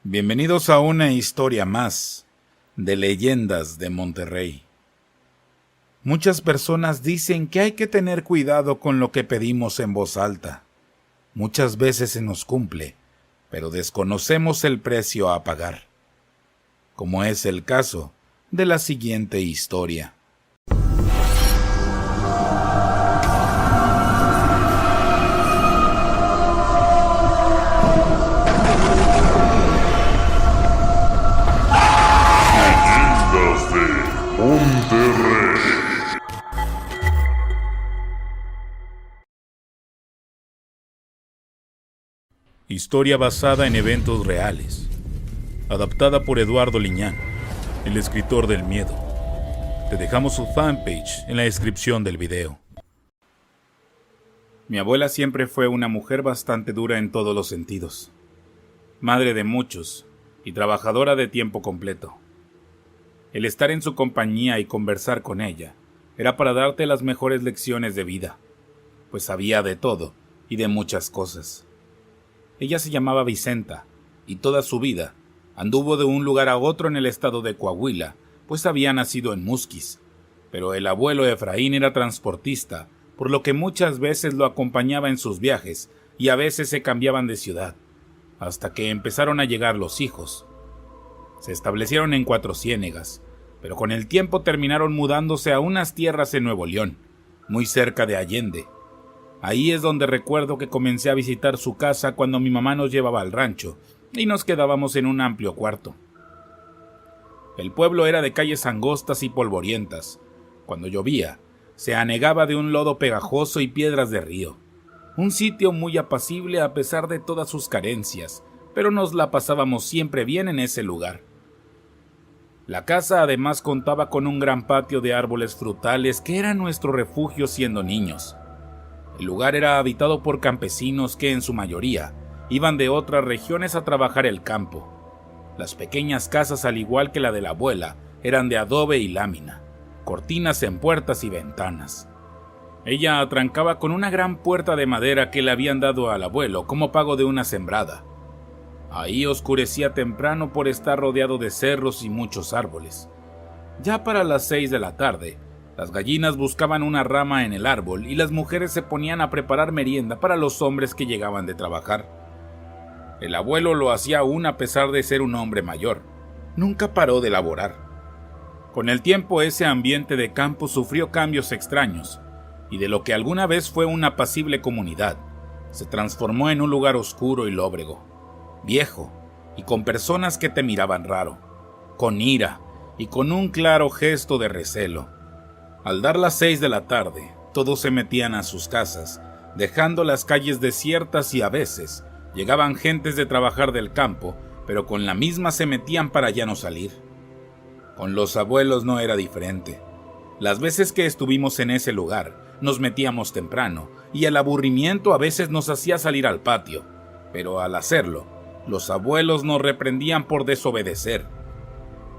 Bienvenidos a una historia más de Leyendas de Monterrey. Muchas personas dicen que hay que tener cuidado con lo que pedimos en voz alta. Muchas veces se nos cumple, pero desconocemos el precio a pagar, como es el caso de la siguiente historia. Monterrey. Historia basada en eventos reales. Adaptada por Eduardo Liñán, el escritor del miedo. Te dejamos su fanpage en la descripción del video. Mi abuela siempre fue una mujer bastante dura en todos los sentidos. Madre de muchos y trabajadora de tiempo completo. El estar en su compañía y conversar con ella era para darte las mejores lecciones de vida, pues sabía de todo y de muchas cosas. Ella se llamaba Vicenta, y toda su vida anduvo de un lugar a otro en el estado de Coahuila, pues había nacido en Musquis, pero el abuelo Efraín era transportista, por lo que muchas veces lo acompañaba en sus viajes y a veces se cambiaban de ciudad, hasta que empezaron a llegar los hijos. Se establecieron en Cuatro Ciénegas, pero con el tiempo terminaron mudándose a unas tierras en Nuevo León, muy cerca de Allende. Ahí es donde recuerdo que comencé a visitar su casa cuando mi mamá nos llevaba al rancho y nos quedábamos en un amplio cuarto. El pueblo era de calles angostas y polvorientas. Cuando llovía, se anegaba de un lodo pegajoso y piedras de río. Un sitio muy apacible a pesar de todas sus carencias, pero nos la pasábamos siempre bien en ese lugar. La casa además contaba con un gran patio de árboles frutales que era nuestro refugio siendo niños. El lugar era habitado por campesinos que en su mayoría iban de otras regiones a trabajar el campo. Las pequeñas casas, al igual que la de la abuela, eran de adobe y lámina, cortinas en puertas y ventanas. Ella atrancaba con una gran puerta de madera que le habían dado al abuelo como pago de una sembrada. Ahí oscurecía temprano por estar rodeado de cerros y muchos árboles. Ya para las 6 de la tarde, las gallinas buscaban una rama en el árbol y las mujeres se ponían a preparar merienda para los hombres que llegaban de trabajar. El abuelo lo hacía aún a pesar de ser un hombre mayor. Nunca paró de laborar. Con el tiempo ese ambiente de campo sufrió cambios extraños, y de lo que alguna vez fue una apacible comunidad, se transformó en un lugar oscuro y lóbrego, viejo, y con personas que te miraban raro, con ira y con un claro gesto de recelo. Al dar las 6 de la tarde, todos se metían a sus casas, dejando las calles desiertas y a veces llegaban gentes de trabajar del campo, pero con la misma se metían para ya no salir. Con los abuelos no era diferente. Las veces que estuvimos en ese lugar, nos metíamos temprano, y el aburrimiento a veces nos hacía salir al patio, pero al hacerlo, los abuelos nos reprendían por desobedecer.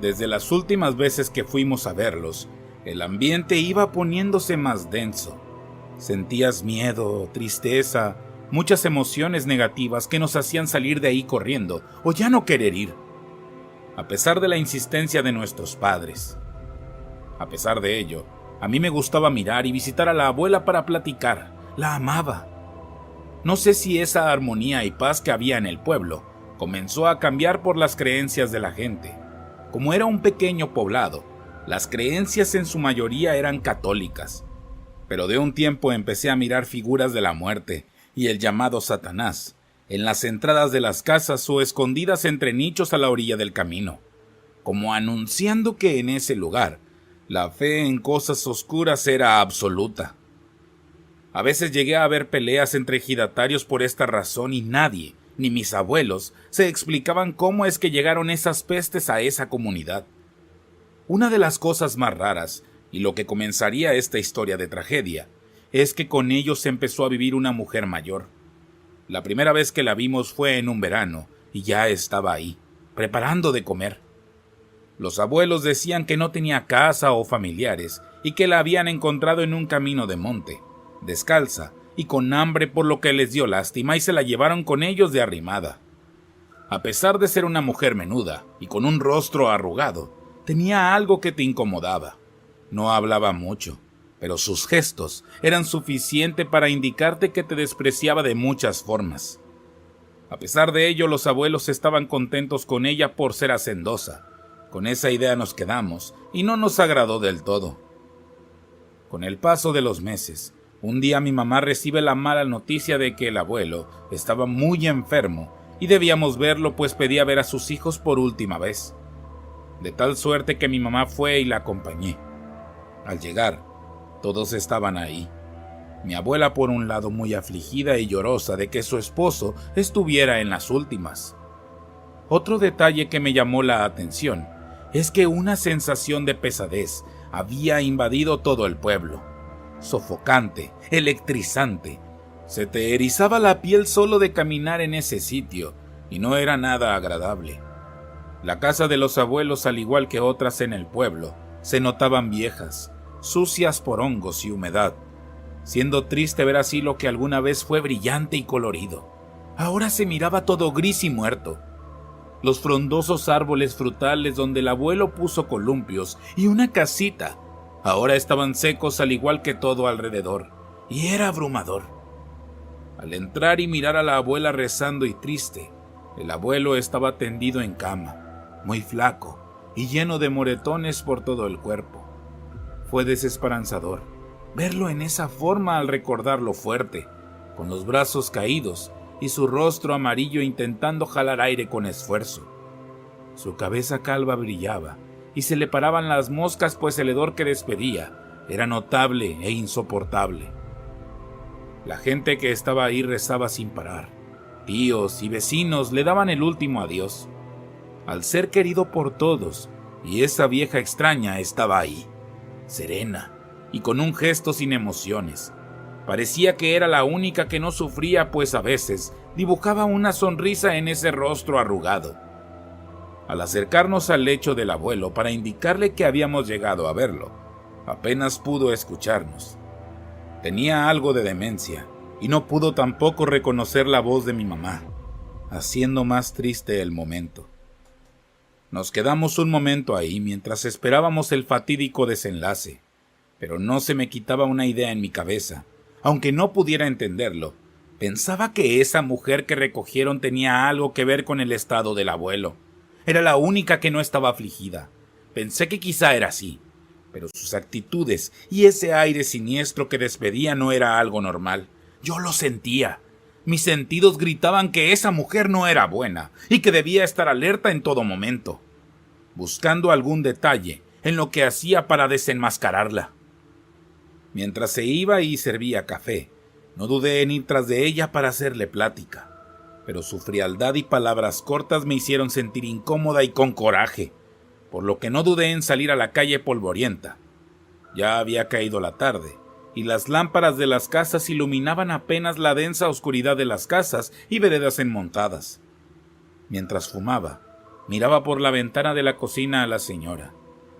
Desde las últimas veces que fuimos a verlos, el ambiente iba poniéndose más denso. Sentías miedo, tristeza, muchas emociones negativas que nos hacían salir de ahí corriendo o ya no querer ir. A pesar de la insistencia de nuestros padres. A pesar de ello, a mí me gustaba mirar y visitar a la abuela para platicar. La amaba. No sé si esa armonía y paz que había en el pueblo comenzó a cambiar por las creencias de la gente. Como era un pequeño poblado, las creencias en su mayoría eran católicas. Pero de un tiempo empecé a mirar figuras de la muerte y el llamado Satanás en las entradas de las casas o escondidas entre nichos a la orilla del camino, como anunciando que en ese lugar la fe en cosas oscuras era absoluta. A veces llegué a ver peleas entre ejidatarios por esta razón y nadie, ni mis abuelos, se explicaban cómo es que llegaron esas pestes a esa comunidad. Una de las cosas más raras, y lo que comenzaría esta historia de tragedia, es que con ellos empezó a vivir una mujer mayor. La primera vez que la vimos fue en un verano, y ya estaba ahí, preparando de comer. Los abuelos decían que no tenía casa o familiares, y que la habían encontrado en un camino de monte, descalza y con hambre, por lo que les dio lástima y se la llevaron con ellos de arrimada. A pesar de ser una mujer menuda y con un rostro arrugado, tenía algo que te incomodaba. No hablaba mucho, pero sus gestos eran suficientes para indicarte que te despreciaba de muchas formas. A pesar de ello, los abuelos estaban contentos con ella por ser hacendosa. Con esa idea nos quedamos y no nos agradó del todo. Con el paso de los meses, un día mi mamá recibe la mala noticia de que el abuelo estaba muy enfermo y debíamos verlo, pues pedía ver a sus hijos por última vez. De tal suerte que mi mamá fue y la acompañé. Al llegar, todos estaban ahí. Mi abuela por un lado muy afligida y llorosa de que su esposo estuviera en las últimas. Otro detalle que me llamó la atención es que una sensación de pesadez había invadido todo el pueblo. Sofocante, electrizante. Se te erizaba la piel solo de caminar en ese sitio y no era nada agradable. La casa de los abuelos, al igual que otras en el pueblo, se notaban viejas, sucias por hongos y humedad, siendo triste ver así lo que alguna vez fue brillante y colorido. Ahora se miraba todo gris y muerto. Los frondosos árboles frutales donde el abuelo puso columpios y una casita, ahora estaban secos al igual que todo alrededor, y era abrumador. Al entrar y mirar a la abuela rezando y triste, el abuelo estaba tendido en cama, muy flaco y lleno de moretones por todo el cuerpo. Fue desesperanzador verlo en esa forma al recordarlo fuerte, con los brazos caídos y su rostro amarillo intentando jalar aire con esfuerzo. Su cabeza calva brillaba y se le paraban las moscas, pues el hedor que despedía era notable e insoportable. La gente que estaba ahí rezaba sin parar. Tíos y vecinos le daban el último adiós. Al ser querido por todos, y esa vieja extraña estaba ahí, serena y con un gesto sin emociones. Parecía que era la única que no sufría, pues a veces dibujaba una sonrisa en ese rostro arrugado. Al acercarnos al lecho del abuelo para indicarle que habíamos llegado a verlo, apenas pudo escucharnos. Tenía algo de demencia y no pudo tampoco reconocer la voz de mi mamá, haciendo más triste el momento. Nos quedamos un momento ahí mientras esperábamos el fatídico desenlace, pero no se me quitaba una idea en mi cabeza. Aunque no pudiera entenderlo, pensaba que esa mujer que recogieron tenía algo que ver con el estado del abuelo. Era la única que no estaba afligida. Pensé que quizá era así, pero sus actitudes y ese aire siniestro que despedía no era algo normal. Yo lo sentía. Mis sentidos gritaban que esa mujer no era buena y que debía estar alerta en todo momento, buscando algún detalle en lo que hacía para desenmascararla. Mientras se iba y servía café, no dudé en ir tras de ella para hacerle plática, pero su frialdad y palabras cortas me hicieron sentir incómoda y con coraje, por lo que no dudé en salir a la calle polvorienta. Ya había caído la tarde, y las lámparas de las casas iluminaban apenas la densa oscuridad de las casas y veredas enmontadas. Mientras fumaba, miraba por la ventana de la cocina a la señora.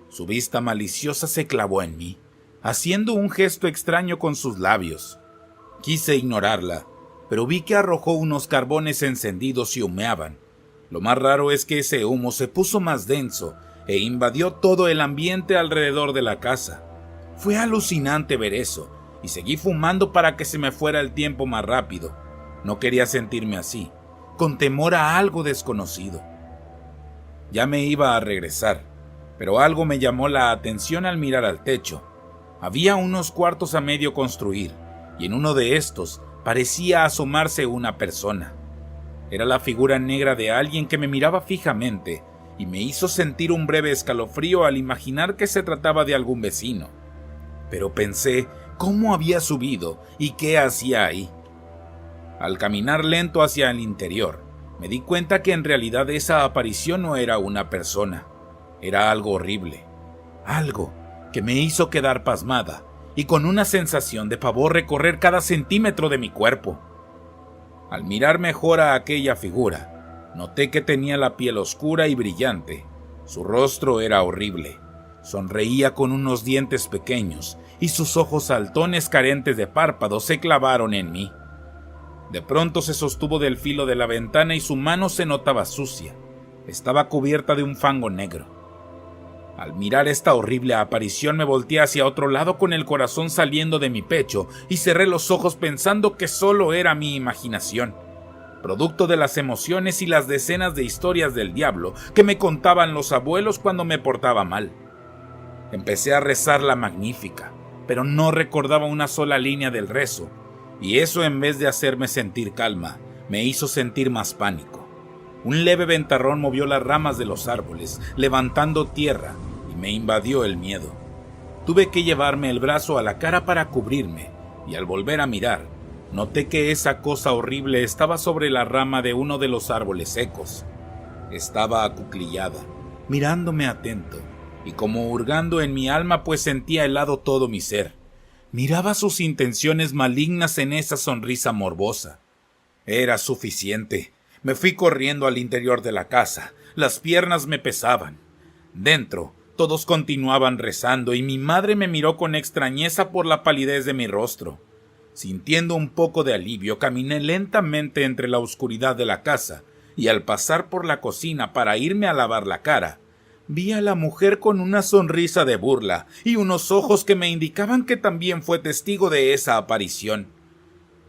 Su vista maliciosa se clavó en mí, haciendo un gesto extraño con sus labios. Quise ignorarla, pero vi que arrojó unos carbones encendidos y humeaban. Lo más raro es que ese humo se puso más denso e invadió todo el ambiente alrededor de la casa. Fue alucinante ver eso, y seguí fumando para que se me fuera el tiempo más rápido. No quería sentirme así, con temor a algo desconocido. Ya me iba a regresar, pero algo me llamó la atención al mirar al techo. Había unos cuartos a medio construir, y en uno de estos parecía asomarse una persona. Era la figura negra de alguien que me miraba fijamente, y me hizo sentir un breve escalofrío al imaginar que se trataba de algún vecino. Pero pensé cómo había subido y qué hacía ahí. Al caminar lento hacia el interior, me di cuenta que en realidad esa aparición no era una persona, era algo horrible, algo que me hizo quedar pasmada y con una sensación de pavor recorrer cada centímetro de mi cuerpo. Al mirar mejor a aquella figura, noté que tenía la piel oscura y brillante. Su rostro era horrible. Sonreía con unos dientes pequeños y sus ojos saltones carentes de párpados se clavaron en mí. De pronto se sostuvo del filo de la ventana y su mano se notaba sucia. Estaba cubierta de un fango negro. Al mirar esta horrible aparición me volteé hacia otro lado con el corazón saliendo de mi pecho y cerré los ojos pensando que solo era mi imaginación, producto de las emociones y las decenas de historias del diablo que me contaban los abuelos cuando me portaba mal. Empecé a rezar la Magnífica, pero no recordaba una sola línea del rezo, y eso, en vez de hacerme sentir calma, me hizo sentir más pánico. Un leve ventarrón movió las ramas de los árboles, levantando tierra, y me invadió el miedo. Tuve que llevarme el brazo a la cara para cubrirme, y al volver a mirar, noté que esa cosa horrible estaba sobre la rama de uno de los árboles secos. Estaba acuclillada, mirándome atento, y como hurgando en mi alma, pues sentía helado todo mi ser. Miraba sus intenciones malignas en esa sonrisa morbosa. Era suficiente. Me fui corriendo al interior de la casa. Las piernas me pesaban. Dentro, todos continuaban rezando y mi madre me miró con extrañeza por la palidez de mi rostro. Sintiendo un poco de alivio, caminé lentamente entre la oscuridad de la casa y al pasar por la cocina para irme a lavar la cara, vi a la mujer con una sonrisa de burla y unos ojos que me indicaban que también fue testigo de esa aparición.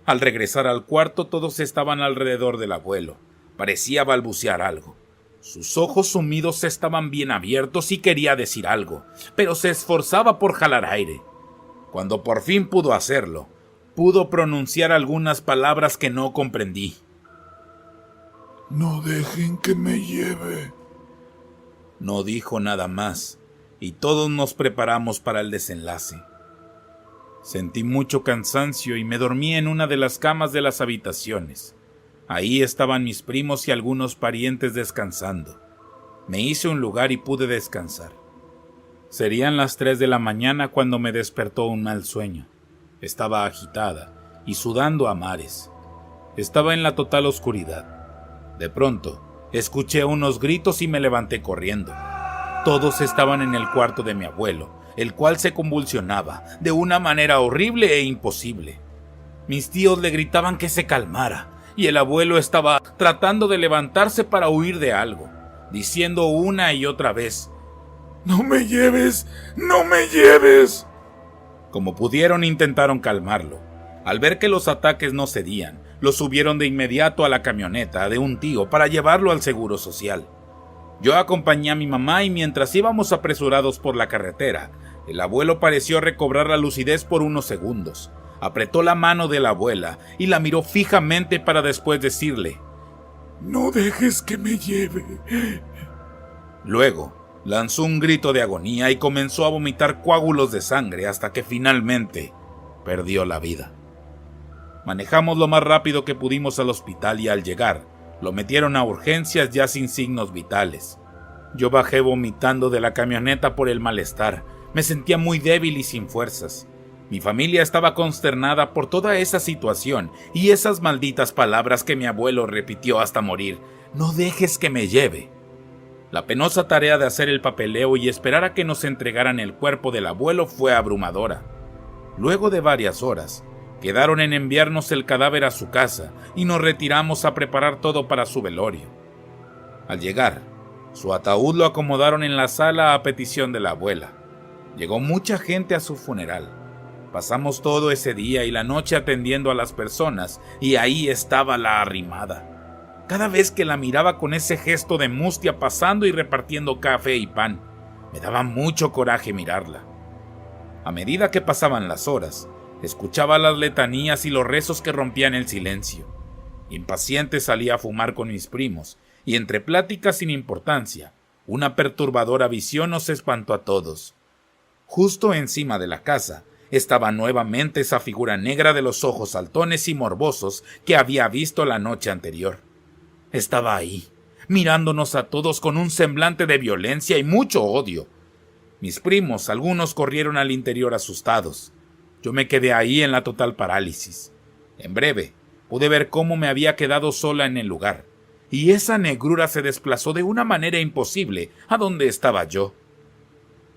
Al regresar al cuarto, todos estaban alrededor del abuelo. Parecía balbucear algo. Sus ojos sumidos estaban bien abiertos y quería decir algo, pero se esforzaba por jalar aire. Cuando por fin pudo hacerlo, pudo pronunciar algunas palabras que no comprendí. No dejen que me lleve. No dijo nada más, y todos nos preparamos para el desenlace. Sentí mucho cansancio y me dormí en una de las camas de las habitaciones. Ahí estaban mis primos y algunos parientes descansando. Me hice un lugar y pude descansar. Serían las 3 de la mañana cuando me despertó un mal sueño. Estaba agitada y sudando a mares. Estaba en la total oscuridad. De pronto, escuché unos gritos y me levanté corriendo. Todos estaban en el cuarto de mi abuelo, el cual se convulsionaba de una manera horrible e imposible. Mis tíos le gritaban que se calmara, y el abuelo estaba tratando de levantarse para huir de algo, diciendo una y otra vez: ¡No me lleves! ¡No me lleves! Como pudieron, intentaron calmarlo. Al ver que los ataques no cedían, lo subieron de inmediato a la camioneta de un tío para llevarlo al seguro social. Yo acompañé a mi mamá y mientras íbamos apresurados por la carretera, el abuelo pareció recobrar la lucidez por unos segundos. Apretó la mano de la abuela y la miró fijamente para después decirle: ¡No dejes que me lleve! Luego, lanzó un grito de agonía y comenzó a vomitar coágulos de sangre hasta que finalmente perdió la vida. Manejamos lo más rápido que pudimos al hospital y al llegar, lo metieron a urgencias ya sin signos vitales. Yo bajé vomitando de la camioneta por el malestar. Me sentía muy débil y sin fuerzas. Mi familia estaba consternada por toda esa situación y esas malditas palabras que mi abuelo repitió hasta morir: «No dejes que me lleve». La penosa tarea de hacer el papeleo y esperar a que nos entregaran el cuerpo del abuelo fue abrumadora. Luego de varias horas, quedaron en enviarnos el cadáver a su casa y nos retiramos a preparar todo para su velorio. Al llegar, su ataúd lo acomodaron en la sala a petición de la abuela. Llegó mucha gente a su funeral. Pasamos todo ese día y la noche atendiendo a las personas y ahí estaba la arrimada. Cada vez que la miraba con ese gesto de mustia pasando y repartiendo café y pan, me daba mucho coraje mirarla. A medida que pasaban las horas, escuchaba las letanías y los rezos que rompían el silencio. Impaciente salí a fumar con mis primos, y entre pláticas sin importancia, una perturbadora visión nos espantó a todos. Justo encima de la casa estaba nuevamente esa figura negra de los ojos saltones y morbosos que había visto la noche anterior. Estaba ahí, mirándonos a todos con un semblante de violencia y mucho odio. Mis primos, algunos corrieron al interior asustados. Yo me quedé ahí en la total parálisis. En breve, pude ver cómo me había quedado sola en el lugar, y esa negrura se desplazó de una manera imposible a donde estaba yo.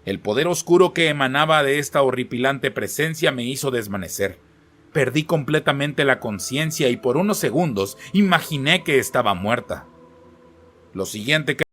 El poder oscuro que emanaba de esta horripilante presencia me hizo desvanecer, Perdí completamente la conciencia y por unos segundos imaginé que estaba muerta. Lo siguiente que